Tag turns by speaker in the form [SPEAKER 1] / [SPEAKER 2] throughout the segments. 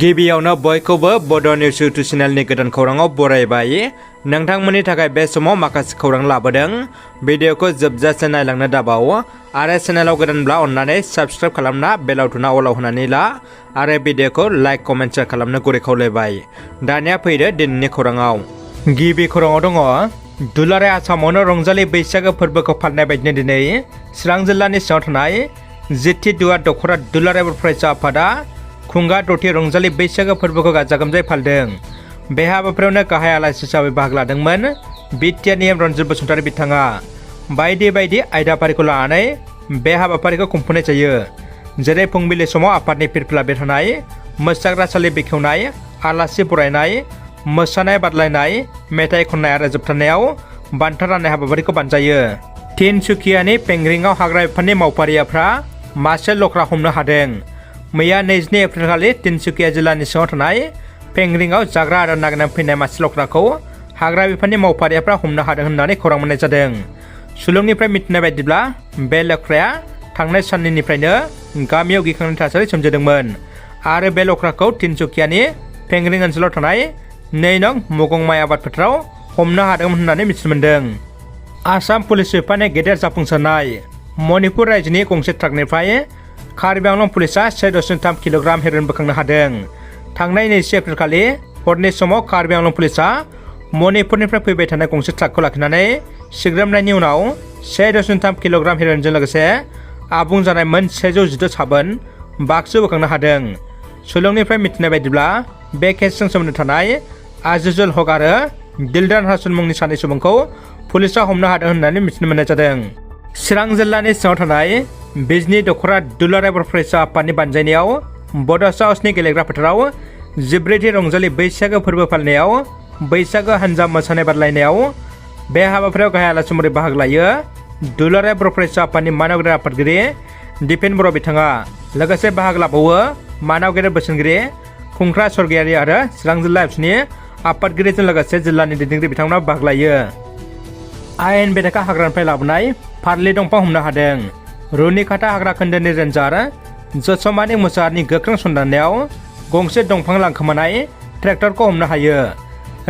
[SPEAKER 1] गिबियावनो बयखौबो बड' निउस इउटुब चेनेलनि गोदान खौराङाव बरायबाय। नोंथांमोननि थाखाय बे समाव माखासे खौरां लाबोदों। भिडिअखौ जोबजासे नायलांनो दाबाव आरो चेनेलाव गोदानब्ला अन्नानै साबस्क्राइब खालामना बेल आइकनआ अलाव होनानै ला आरो भिडिअखौ लाइक कमेन्ट शेयार खालामनो गुरै खावलायबाय। दानिया फैदो दिनैनि खौराङाव। गिबि खौराङाव दङ दुलाराय आसामावनो रंजालि बैसागो फोरबोखौ फालिनाय बायदिनो दिनै चिरां जिल्लानि सिङाव थानाय जिथि दुवा दख'रा दुलाराय बर' फरायसा आफादा खुंगा दथि रंजालि बैसागो फोरबोखौ गाजा गोमजायै फालिदों। बे हाबाफारियावनो गाहाय आलासि हिसाबै बाहागो लादोंमोन बिटिआरनि रन्जित बसुमतारी बिथाङा। बायदि बायदि आयदाफारिखौ लानानै बे हाबाफारिखौ खुंफुंनाय जायो, जेरै फुंबिलि समाव आफादनि फिरफिला बेरहोनाय, मोसाग्रासालि बेखेवनाय, आलासि बरायनाय, मोसानाय बादायलायनाय, मेथाइ खननाय आरो जोबथारनायाव बान्था राननाय हाबाफारिखौ बानजायो। तिनसुकियानि पेंग्रिंआव हाग्रा बिफाननि मावफारियाफ्रा मासे लख्रा हमनो हादों। मैया 22 एप्रिल खालि तिनसुकिया जिल्लानि सिङाव थानाय पेंग्रिंआव जाग्रा आदार नागिरना फैनाय मासे लख्राखौ हाग्रा बिफाननि मावफारियाफ्रा हमनो हादों होननानै खौरां मोननाय जादों। सुलुंनिफ्राय मिथिनाय बायदिब्ला बे लख्राया थांनाय साननिफ्रायनो गामियाव गिखांनाय थासारि सोमजिदोंमोन आरो बे लख्राखौ तिनसुकियानि पेंग्रिं ओनसोलाव थानाय 2 नं मुगं माइ आबाद फोथाराव हमनो हादोंमोन होननानै मिथिनो मोन्दों। आसाम पुलिस बिफाननि गेदेर जाफुंसारनाय। मणिपुर रायजोनि गंसे ट्राकनिफ्राय कार्बि आंलं पुलिसा 1.3 किल'ग्राम हेर'इन बोखांनो हादों। थांनाय 20 एप्रिल खालि हरनि समाव कार्बि आंलं पुलिसा मणिपुरनिफ्राय फैबाय थानाय गंसे ट्राकखौ लाखिनानै सिग्रोमनायनि उनाव 1.3 किल'ग्राम हेर'इनजों लोगोसे आबुं जानाय मोन 116 साबोन बाक्सु बोखांनो हादों। सुलुंनिफ्राय मिथिनाय बायदिब्ला बे केसजों सोमोन्दो थानाय आजिजुल हक आरो दिलदार हासन मुंनि सानै सुबुंखौ पुलिसा हमनो हादों होननानै मिथिनो मोननाय जादों। चिरां जिल्लानि सिङाव थानाय बिजनि दख'रा दुलाराय बर' फरायसा आफादनि बानजायनायाव बड'सा हाउसनि गेलेग्रा फोथाराव 14थि रंजालि बैसागो फोरबो फालिनायाव बैसागो हानजा मोसानाय बादायलायनायाव बे हाबाफारियाव गाहाय आलासि महरै बाहागो लायो दुलाराय बर' फरायसा आफादनि मानव गेदेर आफादगिरि दिपेन बर' बिथाङा। लोगोसे बाहागो लाबावो मानव गेदेर बोसोनगिरि खुंख्रा स्वर्गियारि आरो चिरां जिल्ला एबसुनि आफादगिरिजों लोगोसे जिल्लानि दैदेनगिरि बिथांमोना बाहागो लायो। आयेन बेरेखा हाग्रानिफ्राय लाबोनाय फारलि दंफां हमनो हादों। रुनिखाता हाग्रा खोन्दोनि रेन्जार जसमानि मोसाहारिनि गोख्रों सन्धाननायाव गंसे दंफां लांखोमानाय ट्रेक्टरखौ हमनो हायो।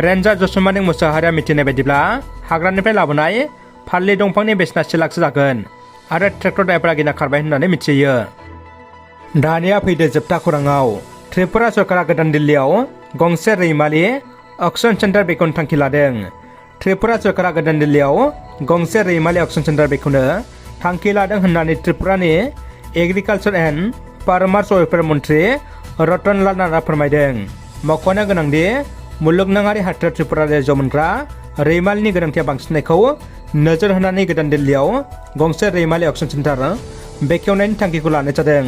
[SPEAKER 1] रेन्जार जसमानि मोसाहारिया मिथिनाय बायदिब्ला हाग्रानिफ्राय लाबोनाय फारलि दंफांनि बेसेना 1 लाखसो जागोन आरो ट्रेक्टर ड्राइभारा गिना खारबाय होननानै मिथियो। दानिया फैदो जोबथा खौराङाव। त्रिपुरा सरकारा गोदान दिल्लीयाव गंसे रैमालि अक्सन सेन्टार बेखेवनो थांखि लादों। त्रिपुरा सरकारा गोदान दिल्लीयाव गंसे रैमालि अक्सन सेन्टार बेखेवनो थांखि लादों होननानै त्रिपुरानि एग्रिकालचार एन्ड फार्मार्स वेलफेयार मन्त्रि रतनलाल नाथआ फोरमायदों। मख'नो गोनांदि मुलुगनाङारि हाथायाव त्रिपुरा रायजोआव मोनग्रा रैमालिनि गोनांथिया बांसिननायखौ नोजोर होनानै गोदान दिल्लीयाव गंसे रैमालि अक्सन सेन्टार बेखेवनायनि थांखिखौ लानाय जादों।